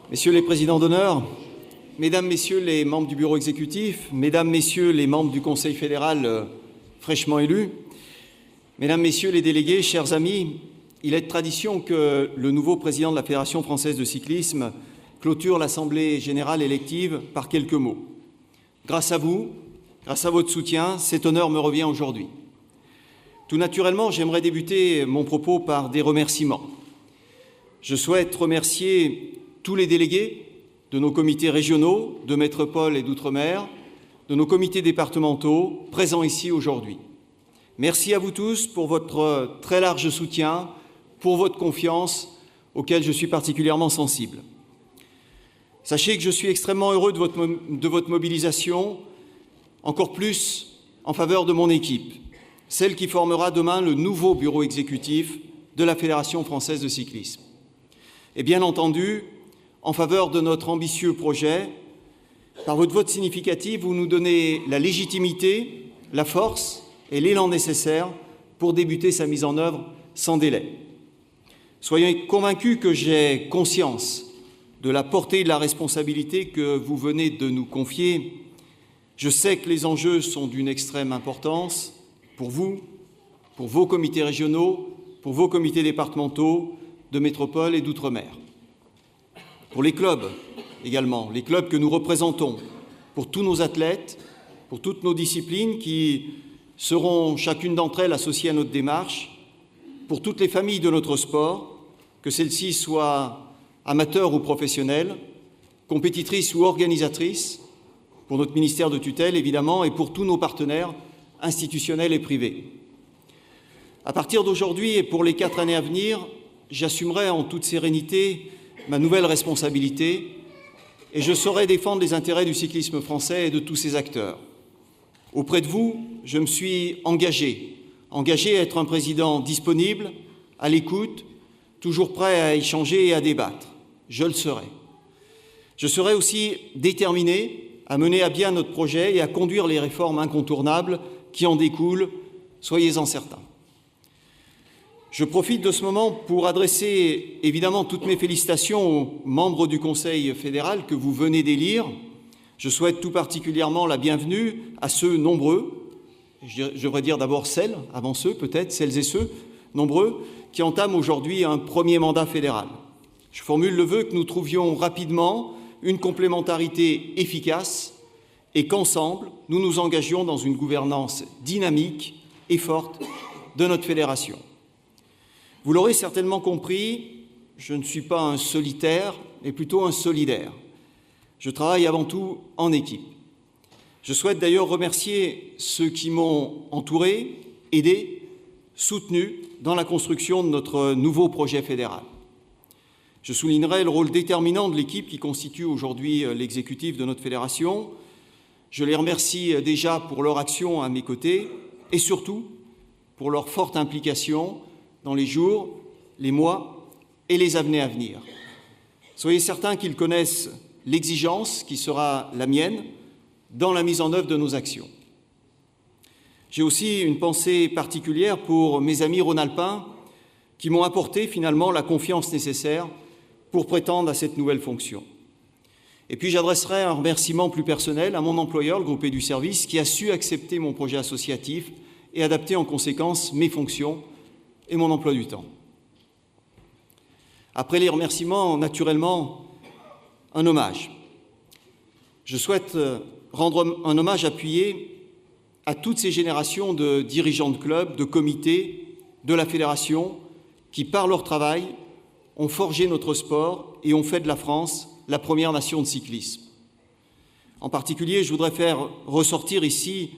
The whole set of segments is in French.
Messieurs les présidents d'honneur, Mesdames, Messieurs les membres du bureau exécutif, Mesdames, Messieurs les membres du Conseil fédéral fraîchement élus, Mesdames, Messieurs les délégués, chers amis, il est de tradition que le nouveau président de la Fédération française de cyclisme clôture l'Assemblée générale élective par quelques mots. Grâce à vous, grâce à votre soutien, cet honneur me revient aujourd'hui. Tout naturellement, j'aimerais débuter mon propos par des remerciements. Je souhaite remercier tous les délégués de nos comités régionaux, de métropole et d'outre-mer, de nos comités départementaux présents ici aujourd'hui. Merci à vous tous pour votre très large soutien, pour votre confiance, auquel je suis particulièrement sensible. Sachez que je suis extrêmement heureux de votre mobilisation, encore plus en faveur de mon équipe, celle qui formera demain le nouveau bureau exécutif de la Fédération française de cyclisme. Et bien entendu, en faveur de notre ambitieux projet, par votre vote significatif, vous nous donnez la légitimité, la force et l'élan nécessaires pour débuter sa mise en œuvre sans délai. Soyez convaincus que j'ai conscience de la portée de la responsabilité que vous venez de nous confier. Je sais que les enjeux sont d'une extrême importance pour vous, pour vos comités régionaux, pour vos comités départementaux, de métropole et d'outre-mer. Pour les clubs également, les clubs que nous représentons, pour tous nos athlètes, pour toutes nos disciplines qui seront chacune d'entre elles associées à notre démarche, pour toutes les familles de notre sport, que celles-ci soient amateurs ou professionnelles, compétitrices ou organisatrices, pour notre ministère de tutelle évidemment, et pour tous nos partenaires institutionnels et privés. À partir d'aujourd'hui et pour les 4 années à venir, j'assumerai en toute sérénité ma nouvelle responsabilité et je saurai défendre les intérêts du cyclisme français et de tous ses acteurs. Auprès de vous, je me suis engagé à être un président disponible, à l'écoute, toujours prêt à échanger et à débattre. Je le serai. Je serai aussi déterminé à mener à bien notre projet et à conduire les réformes incontournables qui en découlent, soyez-en certains. Je profite de ce moment pour adresser évidemment toutes mes félicitations aux membres du Conseil fédéral que vous venez d'élire. Je souhaite tout particulièrement la bienvenue à ceux nombreux, je devrais dire d'abord celles, avant ceux peut-être, celles et ceux nombreux, qui entament aujourd'hui un premier mandat fédéral. Je formule le vœu que nous trouvions rapidement une complémentarité efficace et qu'ensemble, nous nous engagions dans une gouvernance dynamique et forte de notre fédération. Vous l'aurez certainement compris, je ne suis pas un solitaire, mais plutôt un solidaire. Je travaille avant tout en équipe. Je souhaite d'ailleurs remercier ceux qui m'ont entouré, aidé, soutenu dans la construction de notre nouveau projet fédéral. Je soulignerai le rôle déterminant de l'équipe qui constitue aujourd'hui l'exécutif de notre fédération. Je les remercie déjà pour leur action à mes côtés et surtout pour leur forte implication dans les jours, les mois et les années à venir. Soyez certains qu'ils connaissent l'exigence qui sera la mienne dans la mise en œuvre de nos actions. J'ai aussi une pensée particulière pour mes amis rhône-alpins qui m'ont apporté finalement la confiance nécessaire pour prétendre à cette nouvelle fonction. Et puis j'adresserai un remerciement plus personnel à mon employeur, le groupe Édu-Service, qui a su accepter mon projet associatif et adapter en conséquence mes fonctions et mon emploi du temps. Après les remerciements, naturellement, un hommage. Je souhaite rendre un hommage appuyé à toutes ces générations de dirigeants de clubs, de comités, de la fédération, qui, par leur travail, ont forgé notre sport et ont fait de la France la première nation de cyclisme. En particulier, je voudrais faire ressortir ici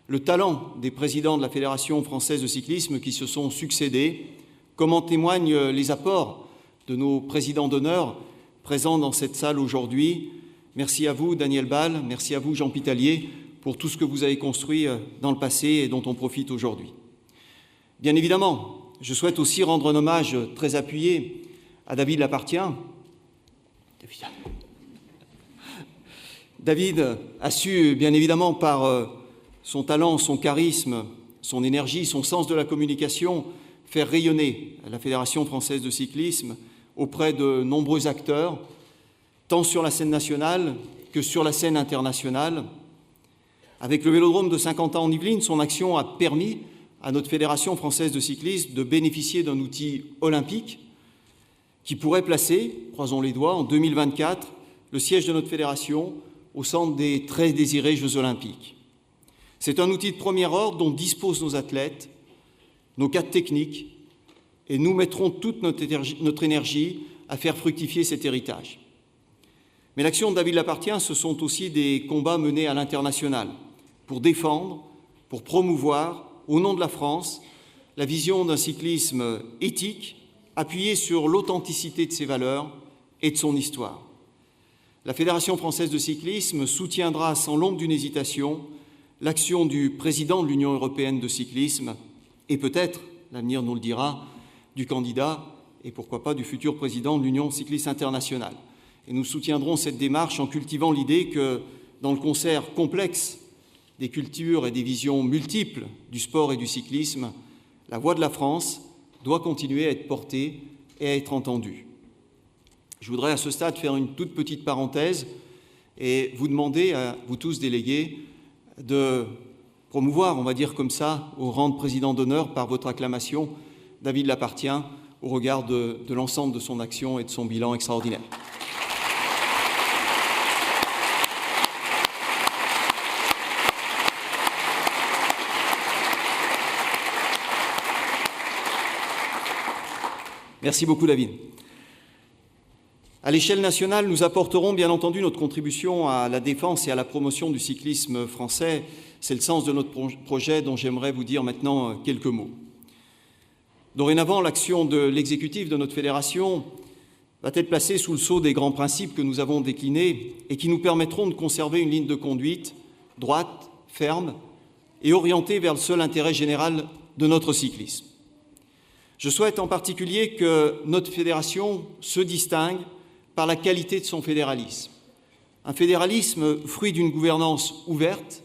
le talent des présidents de la Fédération française de cyclisme qui se sont succédés, comme en témoignent les apports de nos présidents d'honneur présents dans cette salle aujourd'hui. Merci à vous, Daniel Ball, merci à vous, Jean Pitalier, pour tout ce que vous avez construit dans le passé et dont on profite aujourd'hui. Bien évidemment, je souhaite aussi rendre un hommage très appuyé à David Lappartient. David a su, bien évidemment, par son talent, son charisme, son énergie, son sens de la communication, faire rayonner la Fédération française de cyclisme auprès de nombreux acteurs tant sur la scène nationale que sur la scène internationale. Avec le Vélodrome de Saint-Quentin-en-Yvelines, son action a permis à notre Fédération française de cyclisme de bénéficier d'un outil olympique qui pourrait placer, croisons les doigts, en 2024, le siège de notre fédération au centre des très désirés Jeux olympiques. C'est un outil de premier ordre dont disposent nos athlètes, nos cadres techniques, et nous mettrons toute notre énergie à faire fructifier cet héritage. Mais l'action de David Lappartient, ce sont aussi des combats menés à l'international pour défendre, pour promouvoir, au nom de la France, la vision d'un cyclisme éthique, appuyé sur l'authenticité de ses valeurs et de son histoire. La Fédération française de cyclisme soutiendra sans l'ombre d'une hésitation l'action du président de l'Union européenne de cyclisme et peut-être, l'avenir nous le dira, du candidat et pourquoi pas du futur président de l'Union cycliste internationale. Et nous soutiendrons cette démarche en cultivant l'idée que, dans le concert complexe des cultures et des visions multiples du sport et du cyclisme, la voix de la France doit continuer à être portée et à être entendue. Je voudrais à ce stade faire une toute petite parenthèse et vous demander, à vous tous délégués, de promouvoir, on va dire comme ça, au rang de président d'honneur par votre acclamation, David Lappartient, au regard de l'ensemble de son action et de son bilan extraordinaire. Merci beaucoup, David. À l'échelle nationale, nous apporterons bien entendu notre contribution à la défense et à la promotion du cyclisme français. C'est le sens de notre projet dont j'aimerais vous dire maintenant quelques mots. Dorénavant, l'action de l'exécutif de notre fédération va être placée sous le sceau des grands principes que nous avons déclinés et qui nous permettront de conserver une ligne de conduite droite, ferme et orientée vers le seul intérêt général de notre cyclisme. Je souhaite en particulier que notre fédération se distingue par la qualité de son fédéralisme. Un fédéralisme fruit d'une gouvernance ouverte,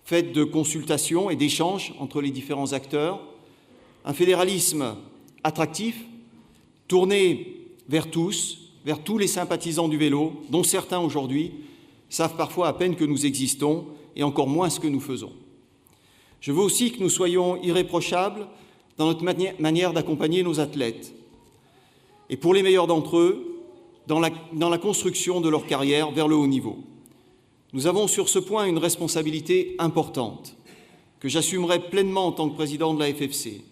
faite de consultations et d'échanges entre les différents acteurs, un fédéralisme attractif, tourné vers tous les sympathisants du vélo, dont certains aujourd'hui savent parfois à peine que nous existons et encore moins ce que nous faisons. Je veux aussi que nous soyons irréprochables dans notre manière d'accompagner nos athlètes. Et pour les meilleurs d'entre eux, dans la construction de leur carrière vers le haut niveau. Nous avons sur ce point une responsabilité importante que j'assumerai pleinement en tant que président de la FFC.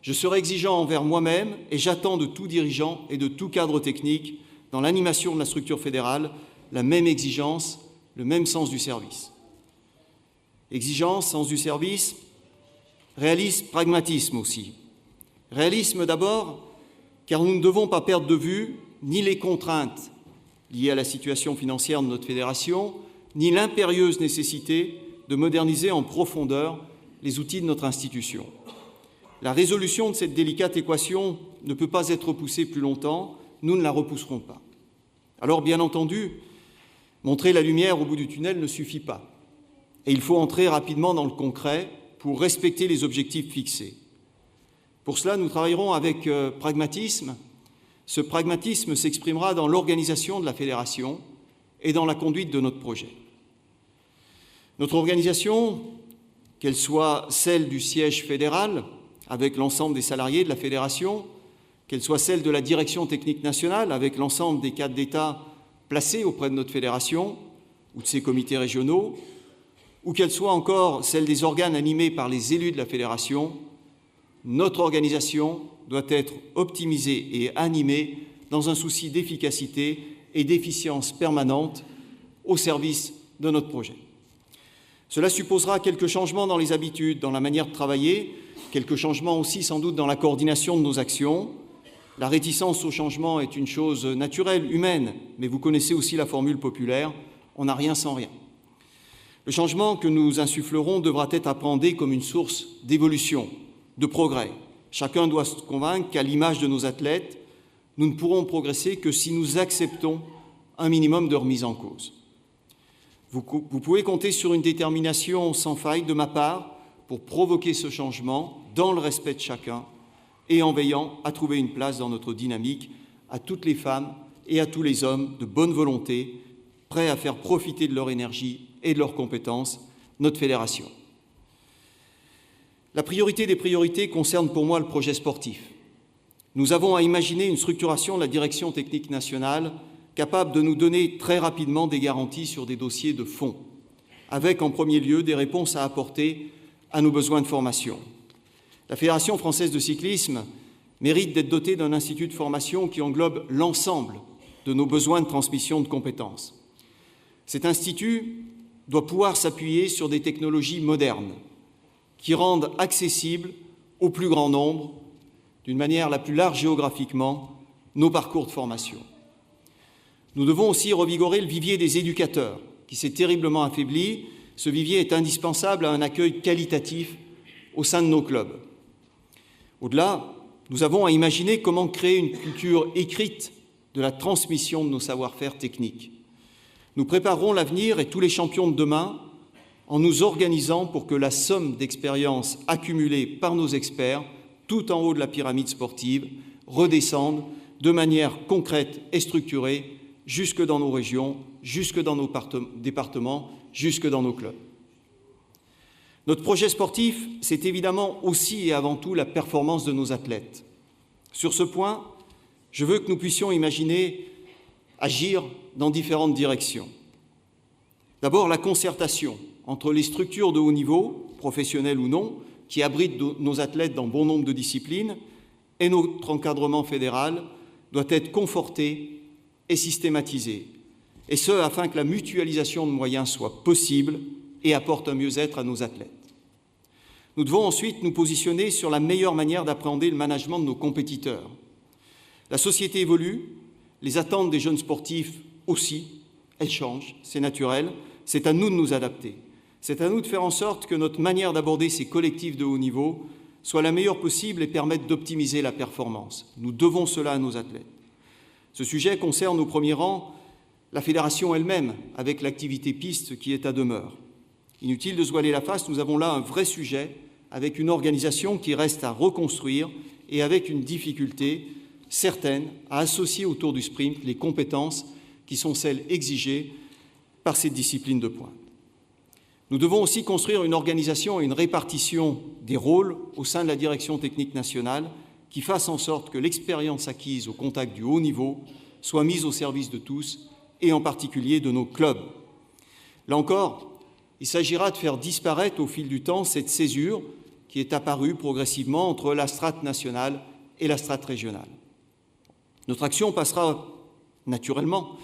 Je serai exigeant envers moi-même et j'attends de tout dirigeant et de tout cadre technique dans l'animation de la structure fédérale la même exigence, le même sens du service. Exigence, sens du service, réalisme, pragmatisme aussi. Réalisme d'abord, car nous ne devons pas perdre de vue ni les contraintes liées à la situation financière de notre fédération, ni l'impérieuse nécessité de moderniser en profondeur les outils de notre institution. La résolution de cette délicate équation ne peut pas être repoussée plus longtemps, nous ne la repousserons pas. Alors, bien entendu, montrer la lumière au bout du tunnel ne suffit pas, et il faut entrer rapidement dans le concret pour respecter les objectifs fixés. Pour cela, nous travaillerons avec pragmatisme. Ce pragmatisme s'exprimera dans l'organisation de la fédération et dans la conduite de notre projet. Notre organisation, qu'elle soit celle du siège fédéral, avec l'ensemble des salariés de la fédération, qu'elle soit celle de la direction technique nationale, avec l'ensemble des cadres d'État placés auprès de notre fédération ou de ses comités régionaux, ou qu'elle soit encore celle des organes animés par les élus de la fédération, notre organisation doit être optimisée et animée dans un souci d'efficacité et d'efficience permanente au service de notre projet. Cela supposera quelques changements dans les habitudes, dans la manière de travailler, quelques changements aussi sans doute dans la coordination de nos actions. La réticence au changement est une chose naturelle, humaine, mais vous connaissez aussi la formule populaire « on n'a rien sans rien ». Le changement que nous insufflerons devra être appréhendé comme une source d'évolution, de progrès. Chacun doit se convaincre qu'à l'image de nos athlètes, nous ne pourrons progresser que si nous acceptons un minimum de remise en cause. Vous pouvez compter sur une détermination sans faille de ma part pour provoquer ce changement dans le respect de chacun et en veillant à trouver une place dans notre dynamique à toutes les femmes et à tous les hommes de bonne volonté, prêts à faire profiter de leur énergie et de leurs compétences notre fédération. La priorité des priorités concerne pour moi le projet sportif. Nous avons à imaginer une structuration de la direction technique nationale capable de nous donner très rapidement des garanties sur des dossiers de fond, avec en premier lieu des réponses à apporter à nos besoins de formation. La Fédération française de cyclisme mérite d'être dotée d'un institut de formation qui englobe l'ensemble de nos besoins de transmission de compétences. Cet institut doit pouvoir s'appuyer sur des technologies modernes qui rendent accessibles au plus grand nombre, d'une manière la plus large géographiquement, nos parcours de formation. Nous devons aussi revigorer le vivier des éducateurs, qui s'est terriblement affaibli. Ce vivier est indispensable à un accueil qualitatif au sein de nos clubs. Au-delà, nous avons à imaginer comment créer une culture écrite de la transmission de nos savoir-faire techniques. Nous préparerons l'avenir et tous les champions de demain en nous organisant pour que la somme d'expériences accumulées par nos experts, tout en haut de la pyramide sportive, redescende de manière concrète et structurée jusque dans nos régions, jusque dans nos départements, jusque dans nos clubs. Notre projet sportif, c'est évidemment aussi et avant tout la performance de nos athlètes. Sur ce point, je veux que nous puissions imaginer agir dans différentes directions. D'abord, la concertation entre les structures de haut niveau, professionnelles ou non, qui abritent nos athlètes dans bon nombre de disciplines, et notre encadrement fédéral doit être conforté et systématisé, et ce, afin que la mutualisation de moyens soit possible et apporte un mieux-être à nos athlètes. Nous devons ensuite nous positionner sur la meilleure manière d'appréhender le management de nos compétiteurs. La société évolue, les attentes des jeunes sportifs aussi, elles changent, c'est naturel, c'est à nous de nous adapter. C'est à nous de faire en sorte que notre manière d'aborder ces collectifs de haut niveau soit la meilleure possible et permette d'optimiser la performance. Nous devons cela à nos athlètes. Ce sujet concerne au premier rang la fédération elle-même, avec l'activité piste qui est à demeure. Inutile de se voiler la face, nous avons là un vrai sujet avec une organisation qui reste à reconstruire et avec une difficulté certaine à associer autour du sprint les compétences qui sont celles exigées par cette discipline de pointe. Nous devons aussi construire une organisation et une répartition des rôles au sein de la direction technique nationale qui fasse en sorte que l'expérience acquise au contact du haut niveau soit mise au service de tous et en particulier de nos clubs. Là encore, il s'agira de faire disparaître au fil du temps cette césure qui est apparue progressivement entre la strate nationale et la strate régionale. Notre action passera naturellement,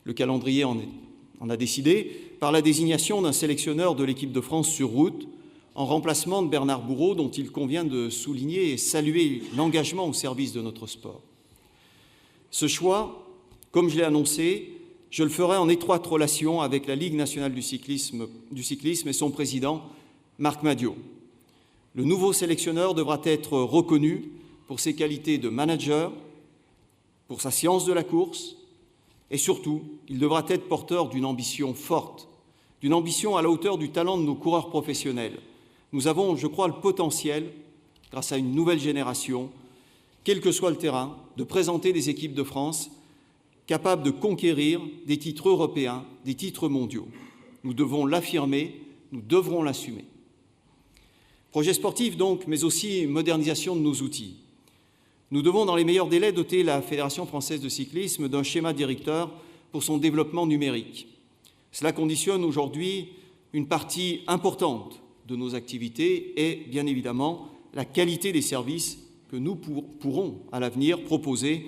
le calendrier en a décidé, par la désignation d'un sélectionneur de l'équipe de France sur route, en remplacement de Bernard Bourreau, dont il convient de souligner et saluer l'engagement au service de notre sport. Ce choix, comme je l'ai annoncé, je le ferai en étroite relation avec la Ligue nationale du cyclisme et son président, Marc Madiot. Le nouveau sélectionneur devra être reconnu pour ses qualités de manager, pour sa science de la course, et surtout, il devra être porteur d'une ambition forte, d'une ambition à la hauteur du talent de nos coureurs professionnels. Nous avons, je crois, le potentiel, grâce à une nouvelle génération, quel que soit le terrain, de présenter des équipes de France capables de conquérir des titres européens, des titres mondiaux. Nous devons l'affirmer, nous devrons l'assumer. Projet sportif donc, mais aussi modernisation de nos outils. Nous devons, dans les meilleurs délais, doter la Fédération française de cyclisme d'un schéma directeur pour son développement numérique. Cela conditionne aujourd'hui une partie importante de nos activités et, bien évidemment, la qualité des services que nous pourrons, à l'avenir, proposer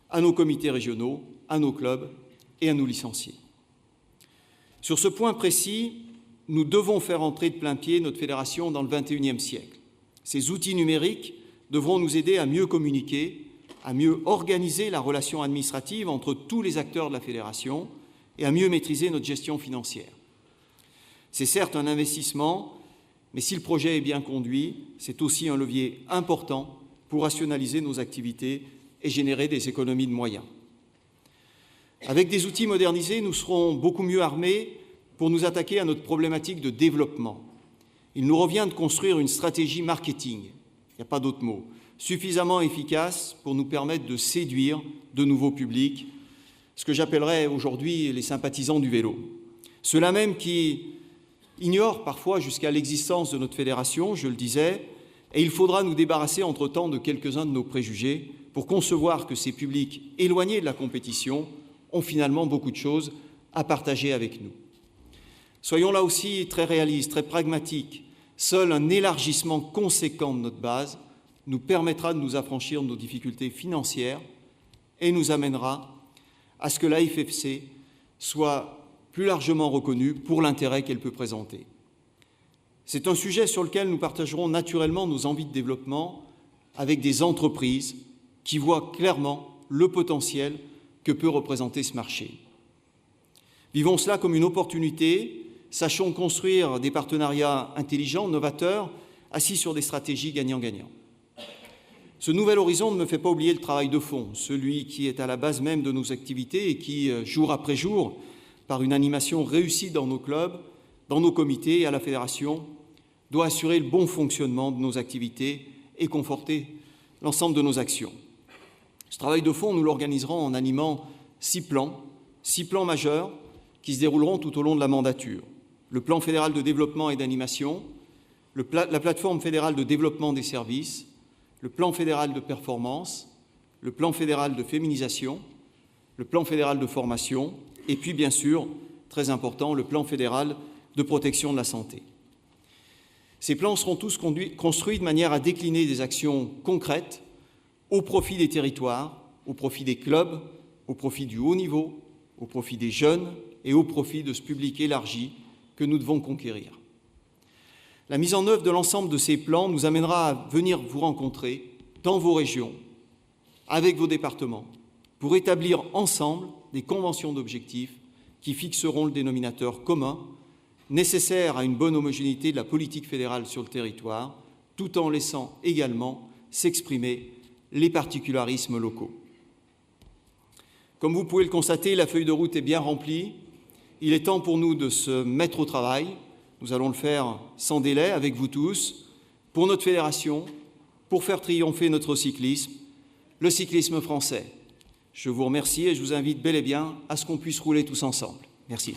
à nos comités régionaux, à nos clubs et à nos licenciés. Sur ce point précis, nous devons faire entrer de plein pied notre fédération dans le XXIe siècle. Ces outils numériques devront nous aider à mieux communiquer, à mieux organiser la relation administrative entre tous les acteurs de la fédération et à mieux maîtriser notre gestion financière. C'est certes un investissement, mais si le projet est bien conduit, c'est aussi un levier important pour rationaliser nos activités et générer des économies de moyens. Avec des outils modernisés, nous serons beaucoup mieux armés pour nous attaquer à notre problématique de développement. Il nous revient de construire une stratégie marketing, il n'y a pas d'autre mot, suffisamment efficace pour nous permettre de séduire de nouveaux publics ce que j'appellerais aujourd'hui les sympathisants du vélo. Ceux-là même qui ignorent parfois jusqu'à l'existence de notre fédération, je le disais, et il faudra nous débarrasser entre-temps de quelques-uns de nos préjugés pour concevoir que ces publics éloignés de la compétition ont finalement beaucoup de choses à partager avec nous. Soyons là aussi très réalistes, très pragmatiques. Seul un élargissement conséquent de notre base nous permettra de nous affranchir de nos difficultés financières et nous amènera à ce que la FFC soit plus largement reconnue pour l'intérêt qu'elle peut présenter. C'est un sujet sur lequel nous partagerons naturellement nos envies de développement avec des entreprises qui voient clairement le potentiel que peut représenter ce marché. Vivons cela comme une opportunité, sachons construire des partenariats intelligents, novateurs, assis sur des stratégies gagnant-gagnant. Ce nouvel horizon ne me fait pas oublier le travail de fond, celui qui est à la base même de nos activités et qui, jour après jour, par une animation réussie dans nos clubs, dans nos comités et à la fédération, doit assurer le bon fonctionnement de nos activités et conforter l'ensemble de nos actions. Ce travail de fond, nous l'organiserons en animant 6 plans majeurs qui se dérouleront tout au long de la mandature. Le plan fédéral de développement et d'animation, la plateforme fédérale de développement des services, le plan fédéral de performance, le plan fédéral de féminisation, le plan fédéral de formation et puis, bien sûr, très important, le plan fédéral de protection de la santé. Ces plans seront tous construits de manière à décliner des actions concrètes au profit des territoires, au profit des clubs, au profit du haut niveau, au profit des jeunes et au profit de ce public élargi que nous devons conquérir. La mise en œuvre de l'ensemble de ces plans nous amènera à venir vous rencontrer dans vos régions, avec vos départements, pour établir ensemble des conventions d'objectifs qui fixeront le dénominateur commun nécessaire à une bonne homogénéité de la politique fédérale sur le territoire, tout en laissant également s'exprimer les particularismes locaux. Comme vous pouvez le constater, la feuille de route est bien remplie. Il est temps pour nous de se mettre au travail. Nous allons le faire sans délai avec vous tous, pour notre fédération, pour faire triompher notre cyclisme, le cyclisme français. Je vous remercie et je vous invite bel et bien à ce qu'on puisse rouler tous ensemble. Merci.